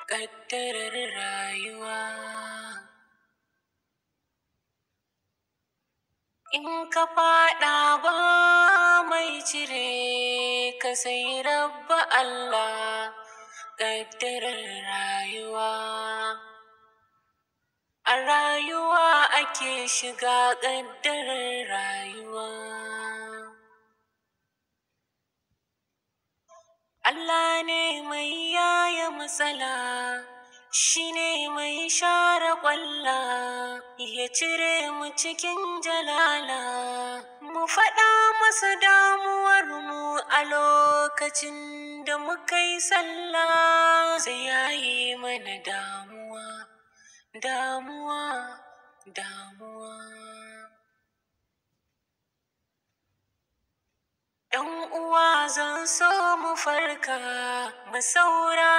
ƙaddarar rayuwa. In ka faɗa ba mai cire ka sai Rabba Allah, ƙaddarar rayuwa. A rayuwa ake shiga ƙaddarar rayuwa. Allah ne mai yaya matsala, shi ne mai share ƙwalla, ya cire mu cikin jalala. Mu faɗa masa damuwarmu a lokacin da muka yi sallah, sai ya yi mana damuwa, damuwa, damuwa. ‘Yan uwa zan so mu farka, mu saurara.